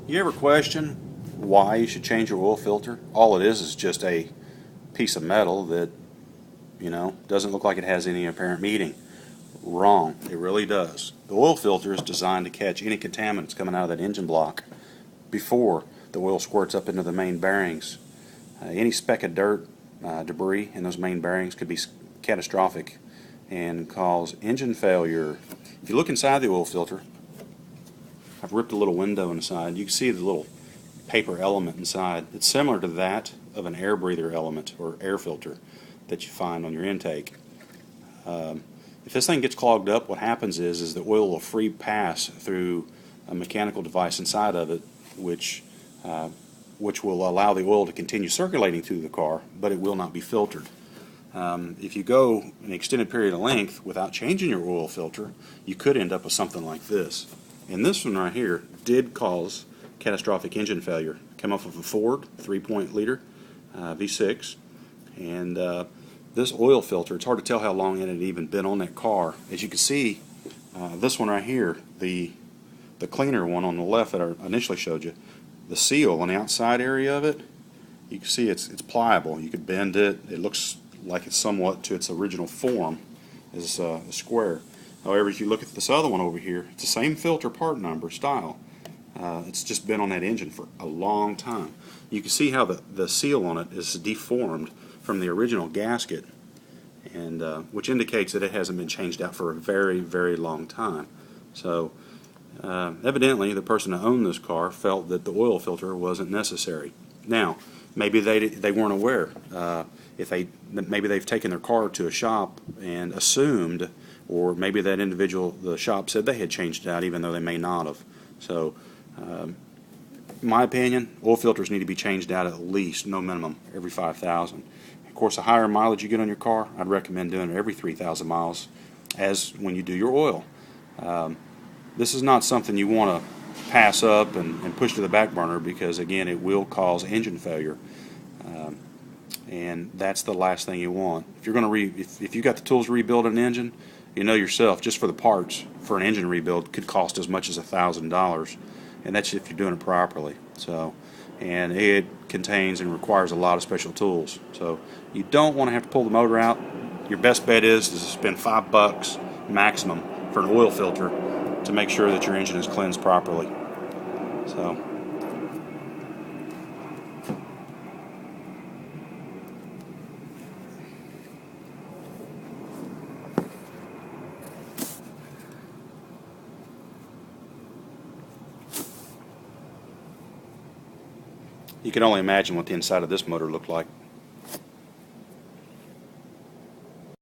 You ever question why you should change your oil filter? All it is just a piece of metal that, doesn't look like it has any apparent meaning. Wrong. It really does. The oil filter is designed to catch any contaminants coming out of that engine block before the oil squirts up into the main bearings. Any speck of dirt, debris in those main bearings could be catastrophic and cause engine failure. If you look inside the oil filter, I've ripped a little window inside. You can see the little paper element inside. It's similar to that of an air breather element or air filter that you find on your intake. If this thing gets clogged up, what happens is the oil will free pass through a mechanical device inside of it, which will allow the oil to continue circulating through the car, but it will not be filtered. If you go an extended period of length without changing your oil filter, you could end up with something like this. And this one right here did cause catastrophic engine failure. Came off of a Ford 3.0 V6, and this oil filter, it's hard to tell how long it had even been on that car. As you can see, this one right here, the cleaner one on the left that I initially showed you, the seal on the outside area of it, you can see it's pliable. You could bend it. It looks like it's somewhat to its original form as a square. However, if you look at this other one over here, it's the same filter part number style. It's just been on that engine for a long time. You can see how the seal on it is deformed from the original gasket, and which indicates that it hasn't been changed out for a very, very long time. So evidently the person who owned this car felt that the oil filter wasn't necessary. Now, maybe they weren't aware. Maybe they've taken their car to a shop and assumed, or maybe that individual, the shop, said they had changed it out even though they may not have. So in my opinion, oil filters need to be changed out at least, no minimum, every 5,000. Of course, the higher mileage you get on your car, I'd recommend doing it every 3,000 miles as when you do your oil. This is not something you want to pass up and push to the back burner, because again, it will cause engine failure, and that's the last thing you want. If you're going to if you got the tools to rebuild an engine, you know yourself, just for the parts for an engine rebuild could cost as much as $1,000, and that's if you're doing it properly. So, and it contains and requires a lot of special tools. So you don't want to have to pull the motor out. Your best bet is to spend $5 maximum for an oil filter to make sure that your engine is cleansed properly. So. You can only imagine what the inside of this motor looked like.